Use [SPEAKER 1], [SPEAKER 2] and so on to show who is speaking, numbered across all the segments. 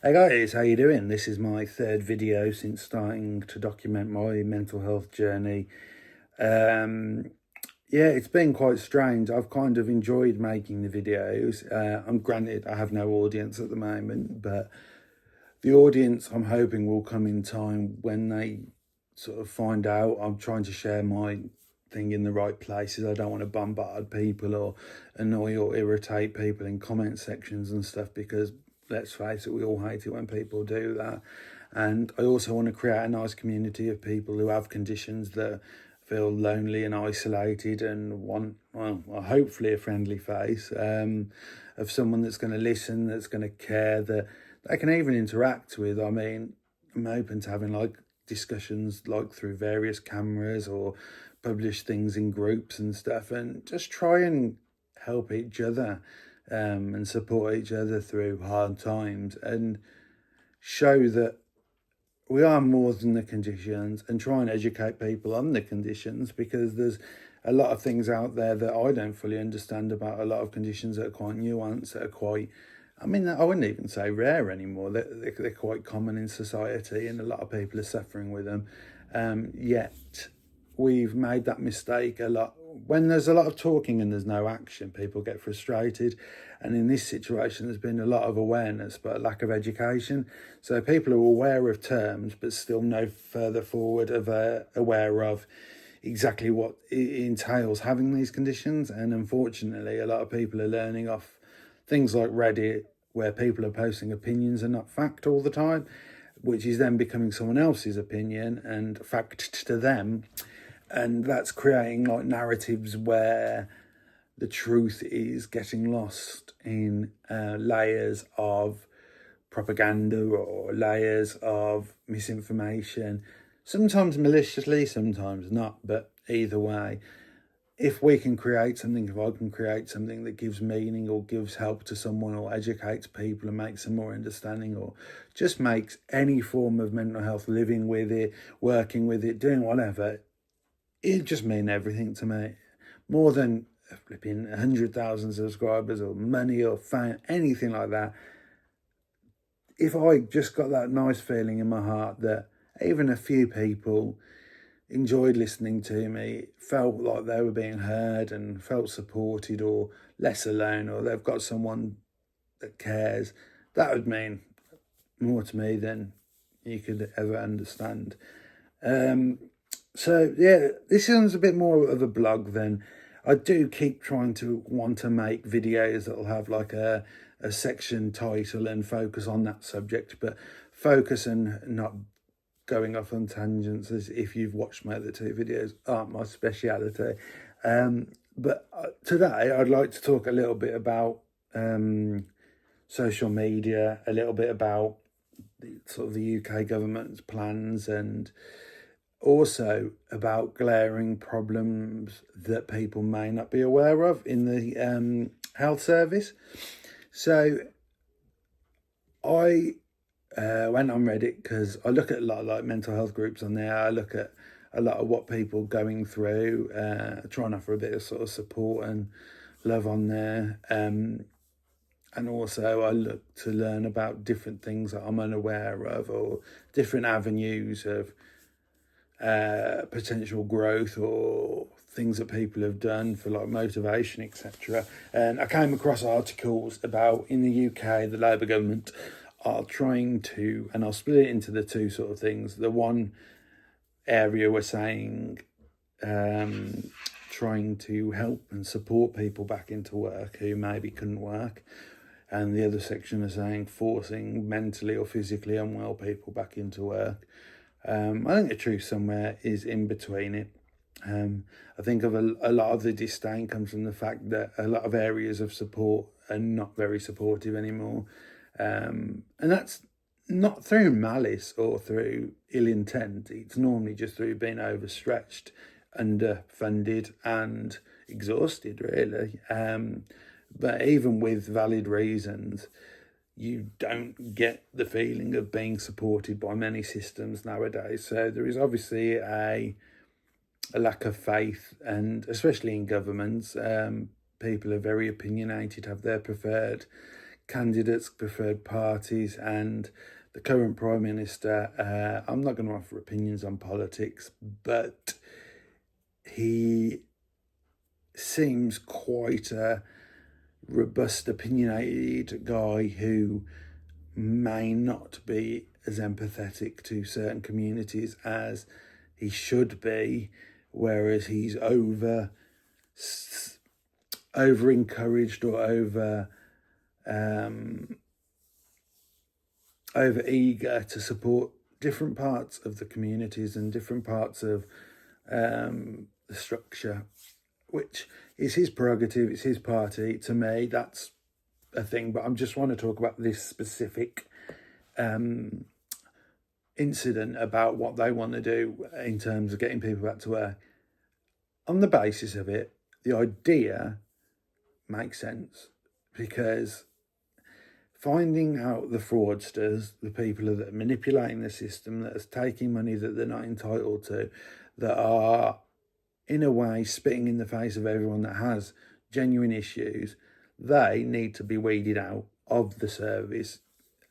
[SPEAKER 1] Hey guys, how you doing? This is my third video since starting to document my mental health journey. Um, yeah, it's been quite strange. I've kind of enjoyed making the videos. I'm granted I have no audience at the moment, but the audience I'm hoping will come in time when they sort of find out I'm trying to share my thing in the right places. I don't want to bombard people or annoy or irritate people in comment sections and stuff, because let's face it, we all hate it when people do that. And I also want to create a nice community of people who have conditions that feel lonely and isolated and want, well, hopefully a friendly face, of someone that's going to listen, that's going to care, that they can even interact with. I mean, I'm open to having like discussions like through various cameras or publish things in groups and stuff, and just try and help each other, and support each other through hard times, and show that we are more than the conditions, and try and educate people on the conditions, because there's a lot of things out there that I don't fully understand about a lot of conditions that are quite nuanced, that are quite, I mean, I wouldn't even say rare anymore. They're quite common in society, and a lot of people are suffering with them. Yet we've made that mistake a lot. When there's a lot of talking and there's no action, people get frustrated. And in this situation, there's been a lot of awareness, but a lack of education. So people are aware of terms, but still no further forward of aware of exactly what it entails having these conditions. And unfortunately, a lot of people are learning off things like Reddit, where people are posting opinions and not fact all the time, which is then becoming someone else's opinion and fact to them. And that's creating like narratives where the truth is getting lost in layers of propaganda or layers of misinformation, sometimes maliciously, sometimes not, but either way, if we can create something, if I can create something that gives meaning or gives help to someone or educates people and makes them more understanding, or just makes any form of mental health, living with it, working with it, doing whatever, it just mean everything to me. More than flipping 100,000 subscribers or money or fame, anything like that. If I just got that nice feeling in my heart that even a few people enjoyed listening to me, felt like they were being heard and felt supported or less alone, or they've got someone that cares, that would mean more to me than you could ever understand. So yeah, this sounds a bit more of a blog than, I do keep trying to want to make videos that'll have like a section title and focus on that subject, but focus and not going off on tangents, as if you've watched my other two videos, aren't my speciality. But today I'd like to talk a little bit about social media, a little bit about the UK government's plans, and also about glaring problems that people may not be aware of in the health service. So I went on Reddit because I look at a lot of like mental health groups on there. I look at a lot of what people going through, try and offer a bit of sort of support and love on there. And also I look to learn about different things that I'm unaware of, or different avenues of potential growth, or things that people have done for like motivation, etc. And I came across articles about, in the UK, the Labour government are trying to, and I'll split it into the two sort of things. The one area we're saying trying to help and support people back into work who maybe couldn't work, and the other section is saying forcing mentally or physically unwell people back into work. I think the truth somewhere is in between it. I think of a lot of the disdain comes from the fact that a lot of areas of support are not very supportive anymore. And that's not through malice or through ill intent. It's normally just through being overstretched, underfunded and exhausted, really. But even with valid reasons, you don't get the feeling of being supported by many systems nowadays. So there is obviously a lack of faith, and especially in governments, people are very opinionated, have their preferred candidates, preferred parties, and the current Prime Minister. I'm not going to offer opinions on politics, but he seems quite a robust, opinionated guy who may not be as empathetic to certain communities as he should be, whereas he's over encouraged or over eager to support different parts of the communities and different parts of the structure, which is his prerogative. It's his party. To me, that's a thing. But I just want to talk about this specific incident about what they want to do in terms of getting people back to work. On the basis of it, the idea makes sense, because finding out the fraudsters, the people that are manipulating the system, that are taking money that they're not entitled to, that are in a way spitting in the face of everyone that has genuine issues, they need to be weeded out of the service,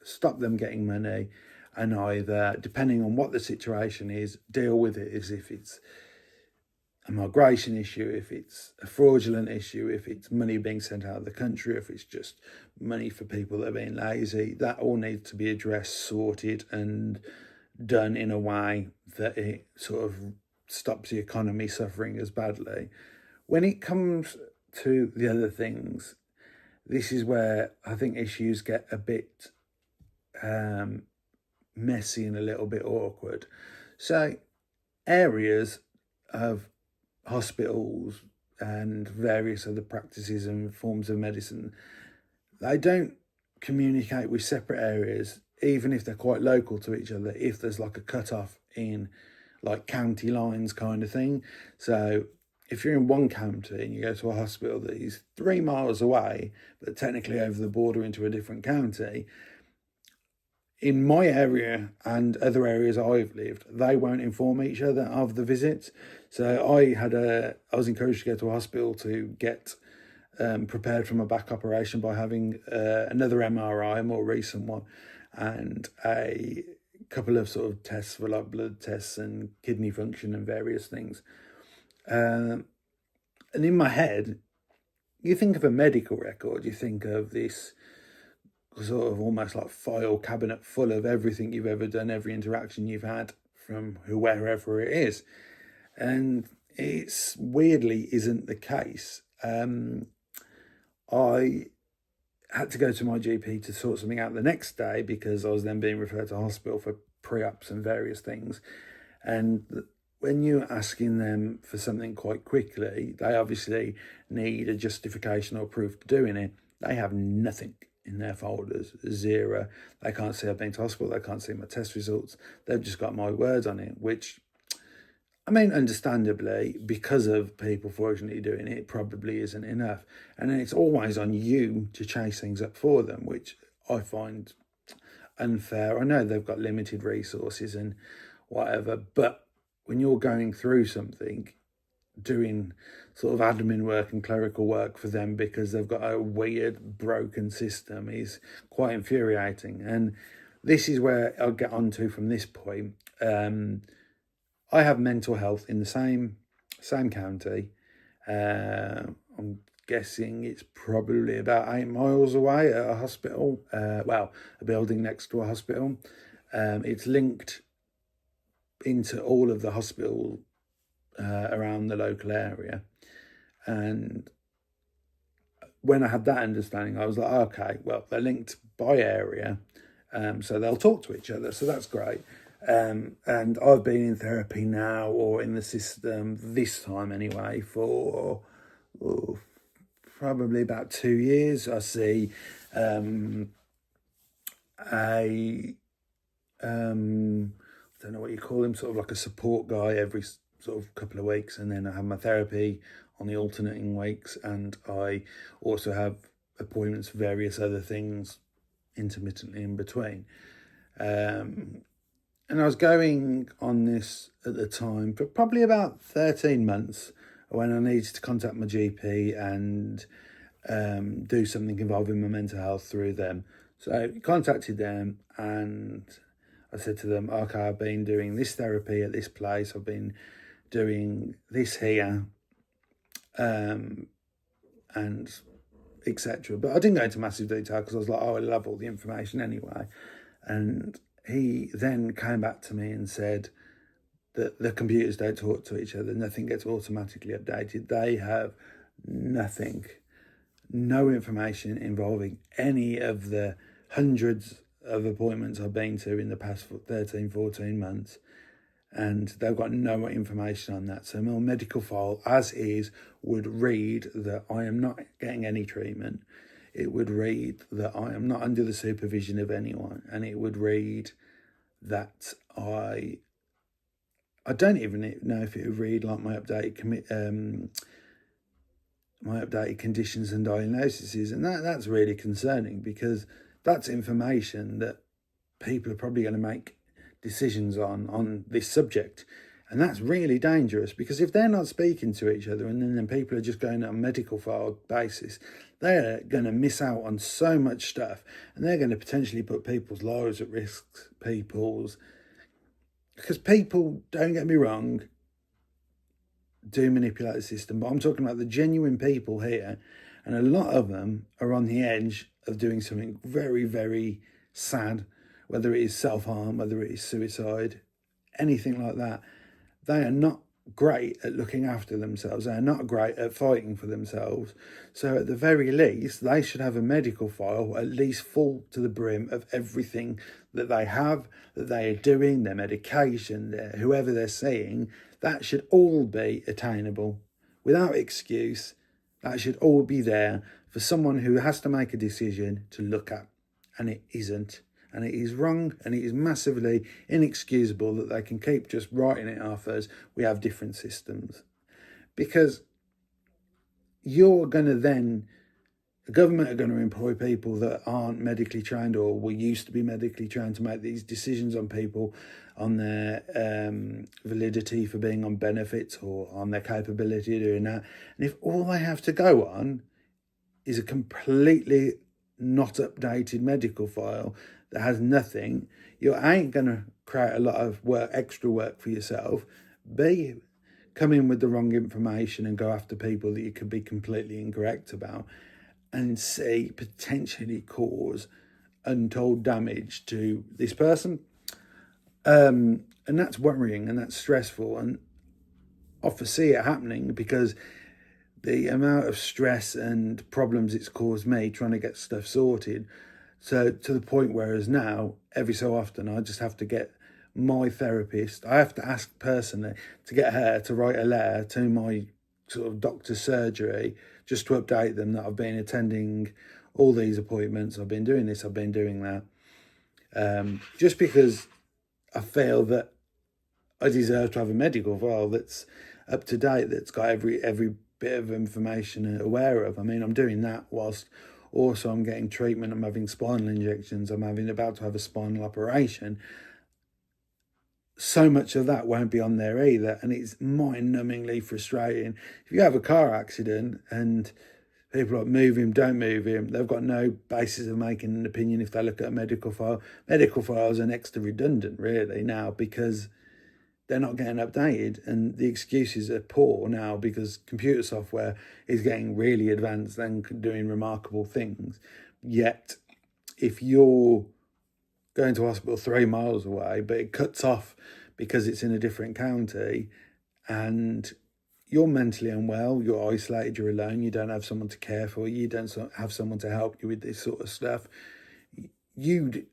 [SPEAKER 1] stop them getting money, and either, depending on what the situation is, deal with it as if it's a migration issue, if it's a fraudulent issue, if it's money being sent out of the country, if it's just money for people that are being lazy. That all needs to be addressed, sorted, and done in a way that it sort of stops the economy suffering as badly. When it comes to the other things, this is where I think issues get a bit messy and a little bit awkward. So areas of hospitals and various other practices and forms of medicine, they don't communicate with separate areas, even if they're quite local to each other, if there's like a cut-off in like county lines kind of thing. So if you're in one county and you go to a hospital that is 3 miles away, but technically over the border into a different county, in my area and other areas I've lived, they won't inform each other of the visits. So I was encouraged to go to a hospital to get prepared for my back operation by having another MRI, a more recent one, and a couple of sort of tests for like blood tests and kidney function and various things. And in my head, you think of a medical record, you think of this sort of almost like file cabinet full of everything you've ever done, every interaction you've had from wherever it is. And it's weirdly isn't the case. I had to go to my GP to sort something out the next day because I was then being referred to hospital for pre-ops and various things. And when you're asking them for something quite quickly, they obviously need a justification or proof for doing it. They have nothing in their folders, zero. They can't see I've been to hospital, they can't see my test results. They've just got my words on it, which, I mean, understandably, because of people fortunately doing it, probably isn't enough. And then it's always on you to chase things up for them, which I find unfair. I know they've got limited resources and whatever, but when you're going through something, doing sort of admin work and clerical work for them because they've got a weird broken system is quite infuriating. And this is where I'll get onto from this point. I have mental health in the same county. I'm guessing it's probably about 8 miles away at a hospital. A building next to a hospital. It's linked into all of the hospital around the local area. And when I had that understanding, I was like, okay, well, they're linked by area, so they'll talk to each other, so that's great. And I've been in therapy now, or in the system this time anyway, for probably about 2 years. I see I don't know what you call him, sort of like a support guy every sort of couple of weeks, and then I have my therapy on the alternating weeks, and I also have appointments for various other things intermittently in between. And I was going on this at the time for probably about 13 months when I needed to contact my GP and do something involving my mental health through them. So I contacted them and I said to them, okay, I've been doing this therapy at this place, I've been doing this here, and etc. But I didn't go into massive detail because I was like, oh, I love all the information anyway. And he then came back to me and said that the computers don't talk to each other, nothing gets automatically updated. They have nothing, no information involving any of the hundreds of appointments I've been to in the past 13, 14 months. And they've got no information on that. So my medical file, as is, would read that I am not getting any treatment. It would read that I am not under the supervision of anyone. And it would read that I don't even know if it would read like my updated conditions and diagnoses. And that's really concerning, because that's information that people are probably going to make decisions on this subject. And that's really dangerous, because if they're not speaking to each other and then people are just going on a medical file basis, they're going to miss out on so much stuff, and they're going to potentially put people's lives at risk, because people, don't get me wrong, do manipulate the system, but I'm talking about the genuine people here, and a lot of them are on the edge of doing something very, very sad, whether it is self-harm, whether it is suicide, anything like that. They are not great at looking after themselves. They are not great at fighting for themselves. So at the very least, they should have a medical file at least full to the brim of everything that they have, that they are doing, their medication, whoever they're seeing. That should all be attainable without excuse. That should all be there for someone who has to make a decision to look at, and it isn't. And it is wrong, and it is massively inexcusable that they can keep just writing it off as we have different systems. Because you're going to then, the government are going to employ people that aren't medically trained or were used to be medically trained to make these decisions on people, on their validity for being on benefits or on their capability of doing that. And if all they have to go on is a completely not updated medical file that has nothing, you ain't going to create a lot of extra work for yourself. B, come in with the wrong information and go after people that you could be completely incorrect about. And C, potentially cause untold damage to this person. And that's worrying, and that's stressful. And I foresee it happening because the amount of stress and problems it's caused me trying to get stuff sorted. So to the point whereas now, every so often, I just have to get my therapist, I have to ask personally to get her to write a letter to my sort of doctor's surgery, just to update them that I've been attending all these appointments, I've been doing this, I've been doing that. Just because I feel that I deserve to have a medical file that's up to date, that's got every bit of information aware of. I mean, I'm doing that whilst also I'm getting treatment, I'm having spinal injections, I'm about to have a spinal operation. So much of that won't be on there either, and it's mind-numbingly frustrating. If you have a car accident and people are like, move him, don't move him, they've got no basis of making an opinion if they look at a medical file. Medical files are next to redundant, really, now, because they're not getting updated, and the excuses are poor now because computer software is getting really advanced and doing remarkable things. Yet, if you're going to hospital 3 miles away, but it cuts off because it's in a different county, and you're mentally unwell, you're isolated, you're alone, you don't have someone to care for you, don't have someone to help you with this sort of stuff, you'd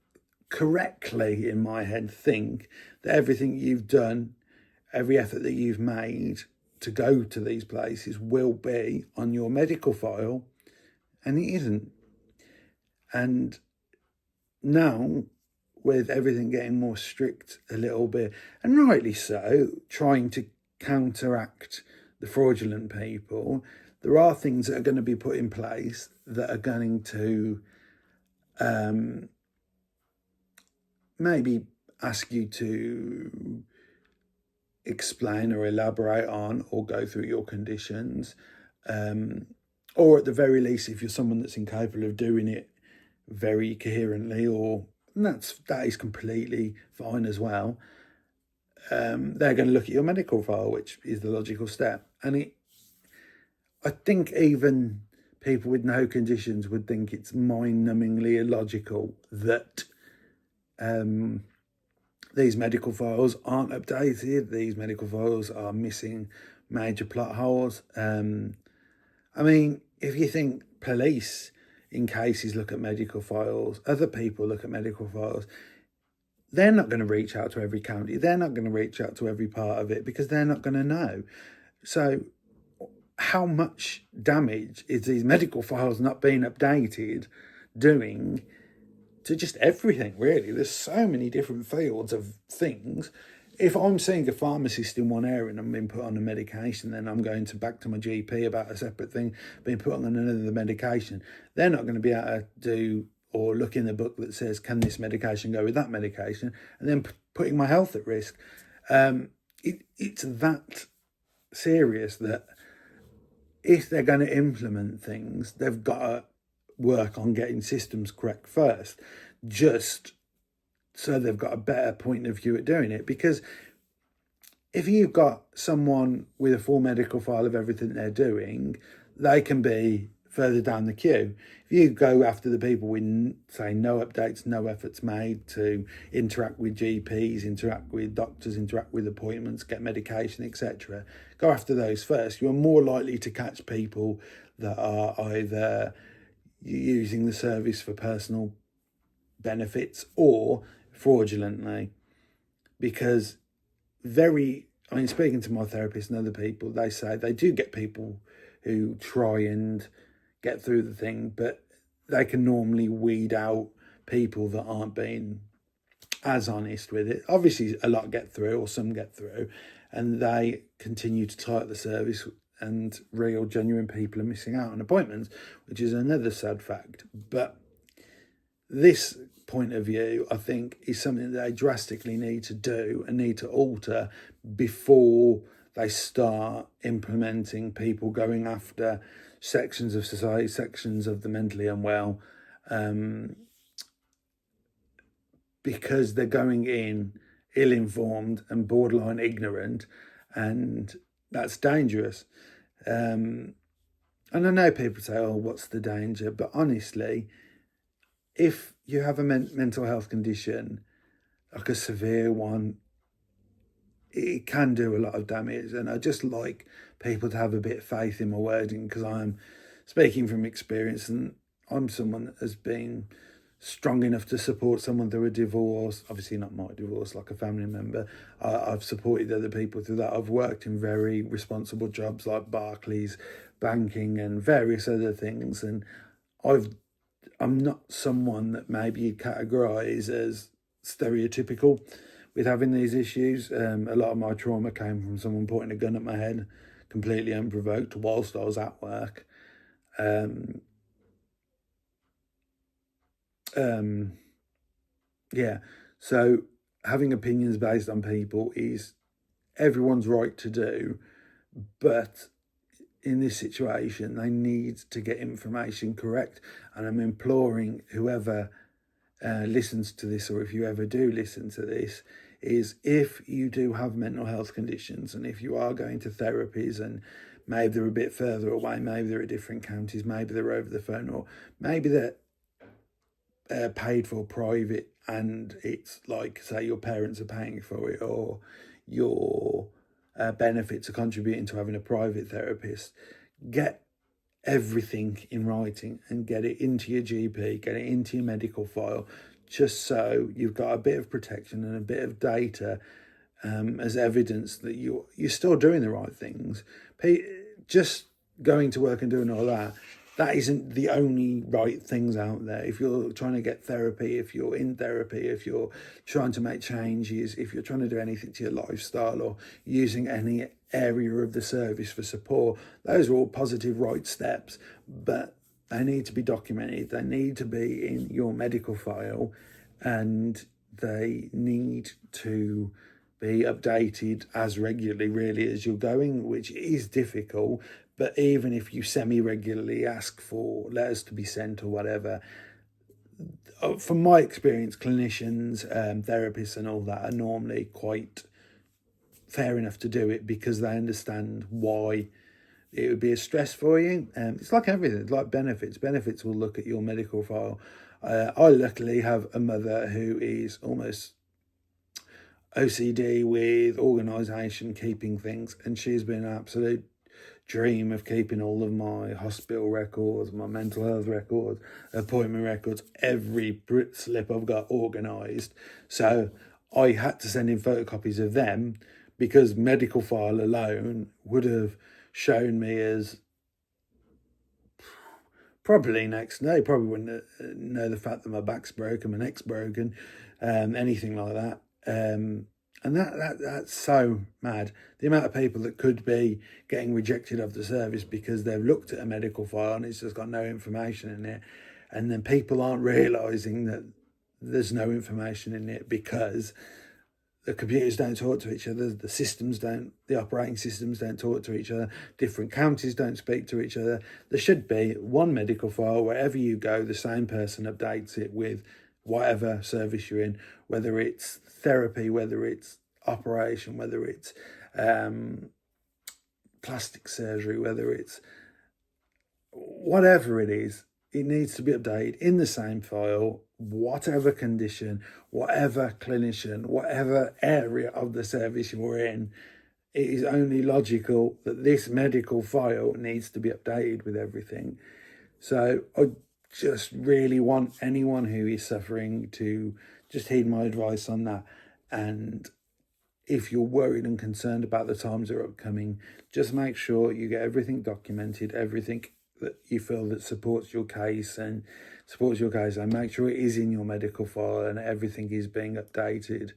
[SPEAKER 1] correctly, in my head, think that everything you've done, every effort that you've made to go to these places will be on your medical file, and it isn't. And now, with everything getting more strict a little bit, and rightly so, trying to counteract the fraudulent people, there are things that are going to be put in place that are going to maybe ask you to explain or elaborate on or go through your conditions, or at the very least, if you're someone that's incapable of doing it very coherently, and that is completely fine as well. They're going to look at your medical file, which is the logical step. And I think even people with no conditions would think it's mind-numbingly illogical that these medical files aren't updated. These medical files are missing major plot holes. I mean, if you think police in cases look at medical files, other people look at medical files, they're not going to reach out to every county. They're not going to reach out to every part of it because they're not going to know. So how much damage is these medical files not being updated doing to just everything, really? There's so many different fields of things. If I'm seeing a pharmacist in one area and I'm being put on a medication, then I'm going back to my GP about a separate thing, being put on another medication. They're not going to be able to do or look in the book that says, can this medication go with that medication? And then putting my health at risk. It's that serious that if they're going to implement things, they've got to work on getting systems correct first, just so they've got a better point of view at doing it. Because if you've got someone with a full medical file of everything they're doing, they can be further down the queue. If you go after the people with, say, no updates, no efforts made to interact with GPs, interact with doctors, interact with appointments, get medication, etc., go after those first. You're more likely to catch people that are either using the service for personal benefits or fraudulently. Because speaking to my therapist and other people, they say they do get people who try and get through the thing, but they can normally weed out people that aren't being as honest with it. Obviously, a lot get through, or some get through, and they continue to tie up the service, and real, genuine people are missing out on appointments, which is another sad fact. But this point of view, I think, is something that they drastically need to do and need to alter before they start implementing people going after sections of society, sections of the mentally unwell, because they're going in ill-informed and borderline ignorant, and that's dangerous. And I know people say, oh, what's the danger? But honestly, if you have a mental health condition, like a severe one, it can do a lot of damage. And I just like people to have a bit of faith in my wording, because I'm speaking from experience, and I'm someone that has been strong enough to support someone through a divorce. Obviously not my divorce, like a family member. I've supported other people through that. I've worked in very responsible jobs like Barclays, banking and various other things. And I'm not someone that maybe you'd categorise as stereotypical with having these issues. A lot of my trauma came from someone pointing a gun at my head, completely unprovoked, whilst I was at work. So having opinions based on people is everyone's right to do, but in this situation, they need to get information correct. And I'm imploring whoever listens to this, or if you ever do listen to this, is if you do have mental health conditions, and if you are going to therapies, and maybe they're a bit further away, maybe they're at different counties, maybe they're over the phone, or maybe they're paid for private, and it's like, say, your parents are paying for it, or your benefits are contributing to having a private therapist, get everything in writing and get it into your GP, get it into your medical file, just so you've got a bit of protection and a bit of data as evidence that you're still doing the right things. Just going to work and doing all that isn't the only right things out there. If you're trying to get therapy, if you're in therapy, if you're trying to make changes, if you're trying to do anything to your lifestyle, or using any area of the service for support, those are all positive right steps, but they need to be documented. They need to be in your medical file, and they need to be updated as regularly, really, as you're going, which is difficult. But even if you semi-regularly ask for letters to be sent or whatever, from my experience, clinicians, therapists and all that are normally quite fair enough to do it because they understand why it would be a stress for you. It's like everything, it's like benefits. Benefits will look at your medical file. I luckily have a mother who is almost OCD with organisation, keeping things, and she's been an absolute dream of keeping all of my hospital records, my mental health records, appointment records, every slip I've got organised. So I had to send in photocopies of them because medical file alone would have shown me as probably next day. Probably wouldn't know the fact that my back's broken, my neck's broken, anything like that. And that's so mad. The amount of people that could be getting rejected of the service because they've looked at a medical file and it's just got no information in it. And then people aren't realising that there's no information in it because the computers don't talk to each other, the operating systems don't talk to each other, different counties don't speak to each other. There should be one medical file, wherever you go, the same person updates it with whatever service you're in, whether it's therapy, whether it's operation, whether it's plastic surgery, whether it's whatever it is, it needs to be updated in the same file, whatever condition, whatever clinician, whatever area of the service you're in. It is only logical that this medical file needs to be updated with everything. So I just really want anyone who is suffering to just heed my advice on that. And if you're worried and concerned about the times that are upcoming, just make sure you get everything documented, everything that you feel that supports your case and make sure it is in your medical file and everything is being updated,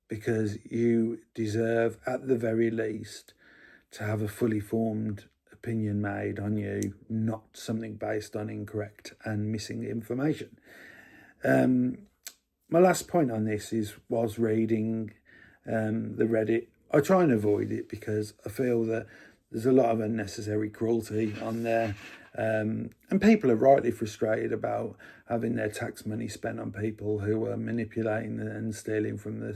[SPEAKER 1] because you deserve, at the very least, to have a fully formed opinion made on you, not something based on incorrect and missing information. My last point on this was reading the Reddit. I try and avoid it because I feel that there's a lot of unnecessary cruelty on there, and people are rightly frustrated about having their tax money spent on people who are manipulating and stealing from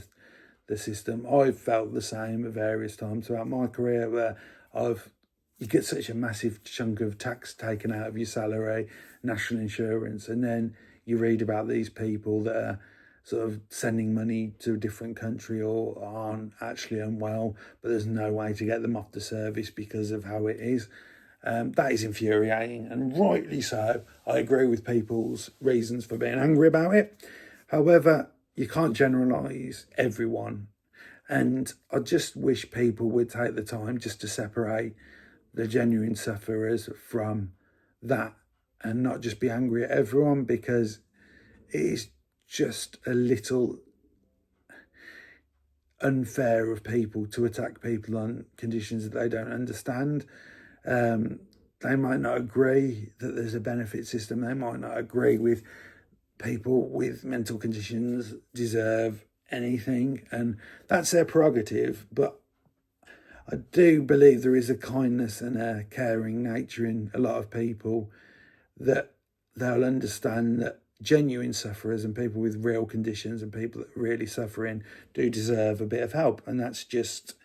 [SPEAKER 1] the system. I've felt the same at various times throughout my career where you get such a massive chunk of tax taken out of your salary, national insurance, and then you read about these people that are sort of sending money to a different country or aren't actually unwell, but there's no way to get them off the service because of how it is. That is infuriating, and rightly so. I agree with people's reasons for being angry about it. However, you can't generalise everyone. And I just wish people would take the time just to separate the genuine sufferers from that and not just be angry at everyone, because it is just a little unfair of people to attack people on conditions that they don't understand. They might not agree that there's a benefit system. They might not agree with people with mental conditions deserve anything, and that's their prerogative. But I do believe there is a kindness and a caring nature in a lot of people that they'll understand that genuine sufferers and people with real conditions and people that are really suffering do deserve a bit of help. And that's just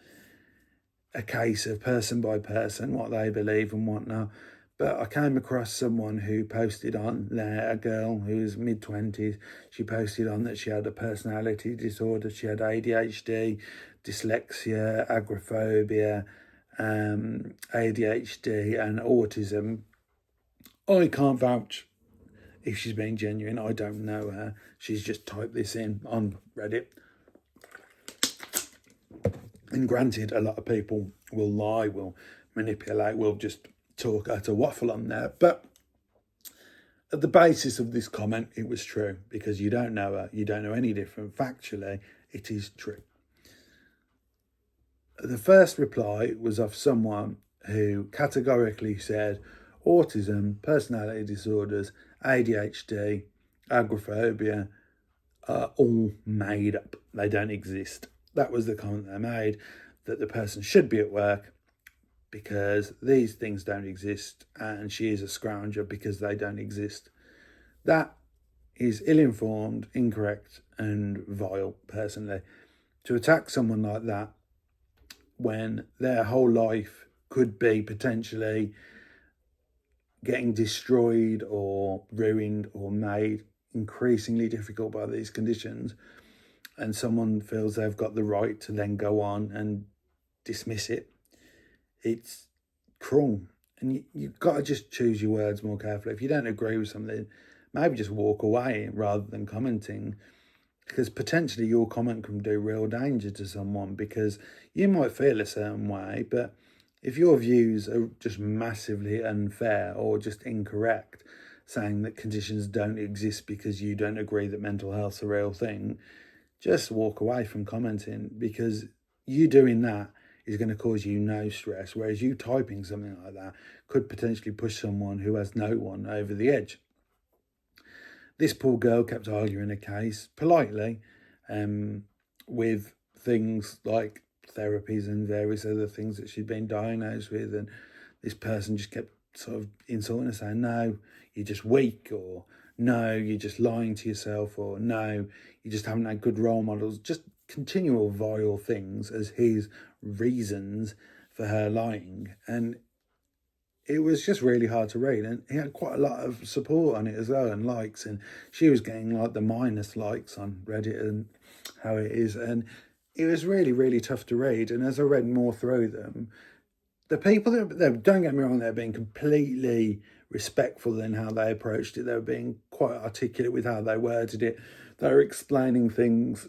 [SPEAKER 1] a case of person by person, what they believe and whatnot. But I came across someone who posted on there, a girl who was mid-20s. She posted on that she had a personality disorder. She had ADHD, dyslexia, agoraphobia, ADHD and autism. I can't vouch if she's being genuine. I don't know her. She's just typed this in on Reddit. And granted, a lot of people will lie, will manipulate, will just talk at a waffle on there. But at the basis of this comment, it was true, because you don't know her, you don't know any different. Factually, it is true. The first reply was of someone who categorically said autism, personality disorders, ADHD, agoraphobia are all made up. They don't exist. That was the comment they made, that the person should be at work because these things don't exist, and she is a scrounger because they don't exist. That is ill-informed, incorrect, and vile, personally. To attack someone like that when their whole life could be potentially getting destroyed or ruined or made increasingly difficult by these conditions, and someone feels they've got the right to then go on and dismiss it, it's cruel. And you've got to just choose your words more carefully. If you don't agree with something, maybe just walk away rather than commenting, because potentially your comment can do real danger to someone, because you might feel a certain way, but if your views are just massively unfair or just incorrect, saying that conditions don't exist because you don't agree that mental health's a real thing, just walk away from commenting, because you doing that is going to cause you no stress, whereas you typing something like that could potentially push someone who has no one over the edge. This poor girl kept arguing a case politely, with things like therapies and various other things that she'd been diagnosed with, and this person just kept sort of insulting her, saying, no, you're just weak, or no, you're just lying to yourself, or no, you just haven't had good role models, just continual vile things as his reasons for her lying. And it was just really hard to read, and he had quite a lot of support on it as well, and likes, and she was getting like the minus likes on Reddit and how it is, and it was really, really tough to read. And as I read more through them, the people that don't get me wrong, they're being completely respectful in how they approached it. They were being quite articulate with how they worded it. They were explaining things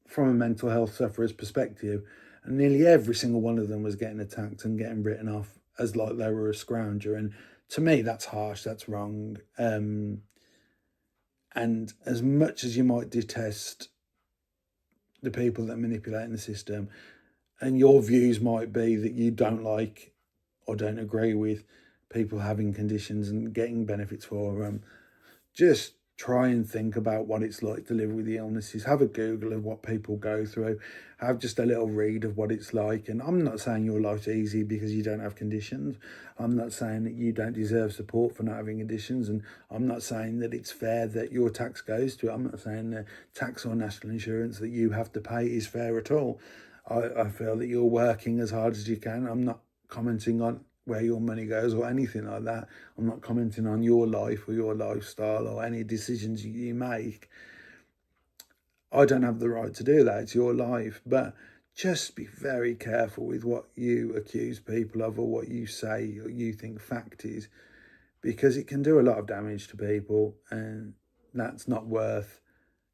[SPEAKER 1] from a mental health sufferer's perspective, and nearly every single one of them was getting attacked and getting written off as like they were a scrounger. And to me, that's harsh, that's wrong. And as much as you might detest the people that manipulate the system, and your views might be that you don't like or don't agree with people having conditions and getting benefits for them, just try and think about what it's like to live with the illnesses. Have a Google of what people go through. Have just a little read of what it's like. And I'm not saying your life's easy because you don't have conditions. I'm not saying that you don't deserve support for not having conditions. And I'm not saying that it's fair that your tax goes to it. I'm not saying that tax or national insurance that you have to pay is fair at all. I feel that you're working as hard as you can. I'm not commenting on where your money goes or anything like that. I'm not commenting on your life or your lifestyle or any decisions you make. I don't have the right to do that. It's your life. But just be very careful with what you accuse people of or what you say or you think fact is, because it can do a lot of damage to people, and that's not worth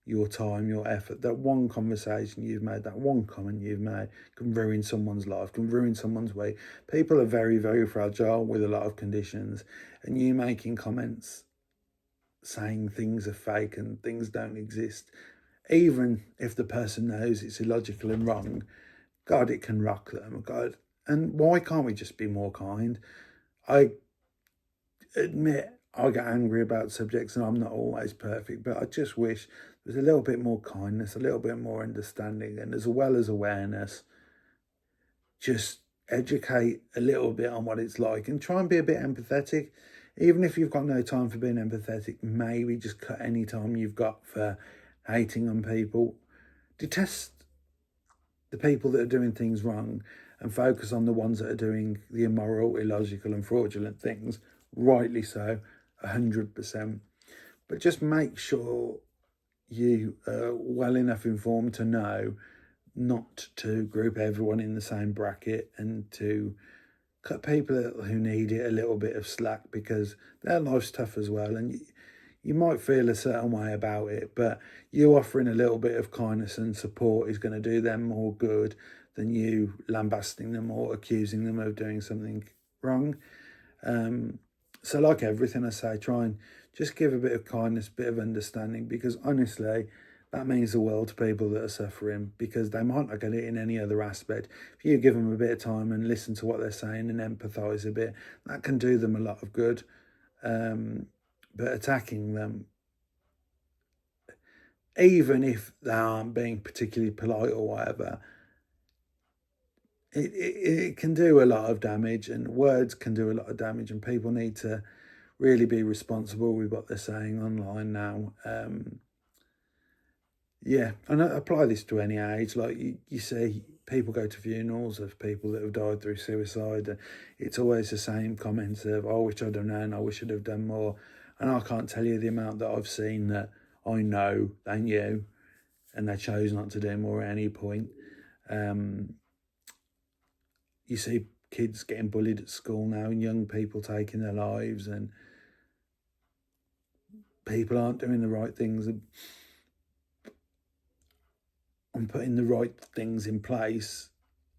[SPEAKER 1] your time, your effort. That one conversation you've made, that one comment you've made can ruin someone's life, can ruin someone's week. People are very, very fragile with a lot of conditions, and you making comments saying things are fake and things don't exist, even if the person knows it's illogical and wrong, God, it can rock them. God, and why can't we just be more kind? I admit I get angry about subjects and I'm not always perfect, but I just wish there's a little bit more kindness, a little bit more understanding, and as well as awareness, just educate a little bit on what it's like and try and be a bit empathetic. Even if you've got no time for being empathetic, maybe just cut any time you've got for hating on people. Detest the people that are doing things wrong and focus on the ones that are doing the immoral, illogical and fraudulent things, rightly so, 100%. But just make sure you are well enough informed to know not to group everyone in the same bracket and to cut people who need it a little bit of slack, because their life's tough as well, and you might feel a certain way about it, but you offering a little bit of kindness and support is going to do them more good than you lambasting them or accusing them of doing something wrong. So like everything I say, try and just give a bit of kindness, a bit of understanding, because honestly, that means the world to people that are suffering, because they might not get it in any other aspect. If you give them a bit of time and listen to what they're saying and empathise a bit, that can do them a lot of good. But attacking them, even if they aren't being particularly polite or whatever, it can do a lot of damage, and words can do a lot of damage, and people need to really be responsible with what they're saying online now. Yeah, and I apply this to any age. Like you see, people go to funerals of people that have died through suicide, and it's always the same comments of, "Oh, I wish I'd have known, I wish I'd have done more." And I can't tell you the amount that I've seen that I know they knew, and they chose not to do more at any point. You see kids getting bullied at school now, and young people taking their lives, and people aren't doing the right things and putting the right things in place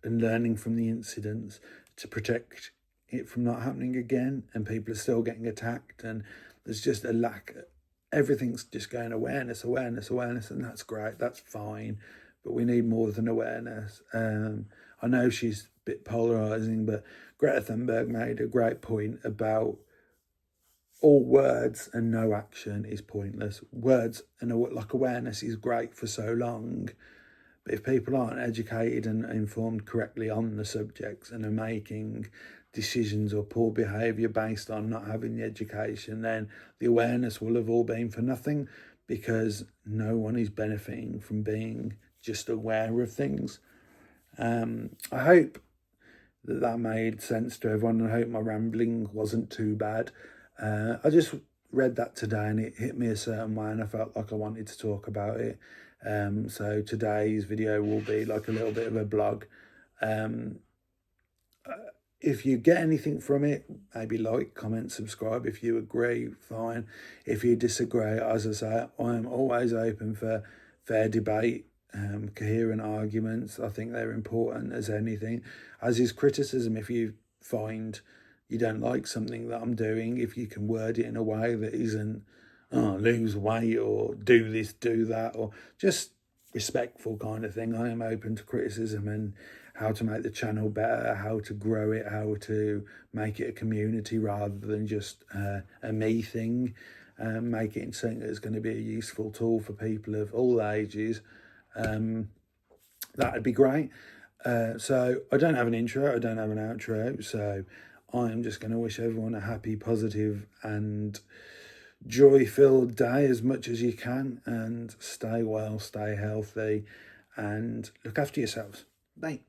[SPEAKER 1] and learning from the incidents to protect it from not happening again. And people are still getting attacked, and there's just a lack. Everything's just going awareness, awareness, awareness, and that's great, that's fine, but we need more than awareness. I know she's a bit polarizing, but Greta Thunberg made a great point about all words and no action is pointless. Words and like awareness is great for so long, but if people aren't educated and informed correctly on the subjects and are making decisions or poor behaviour based on not having the education, then the awareness will have all been for nothing, because no one is benefiting from being just aware of things. I hope that made sense to everyone. I hope my rambling wasn't too bad. I just read that today and it hit me a certain way, and I felt like I wanted to talk about it. So today's video will be like a little bit of a blog. If you get anything from it, maybe like, comment, subscribe. If you agree, fine. If you disagree, as I say, I'm always open for fair debate, coherent arguments. I think they're important as anything, as is criticism. If you find you don't like something that I'm doing, if you can word it in a way that isn't, oh, lose weight or do this, do that, or just respectful kind of thing. I am open to criticism and how to make the channel better, how to grow it, how to make it a community rather than just a me thing. Make it something that's going to be a useful tool for people of all ages. That'd be great. So I don't have an intro, I don't have an outro, so I am just going to wish everyone a happy, positive and joy-filled day as much as you can, and stay well, stay healthy, and look after yourselves. Bye.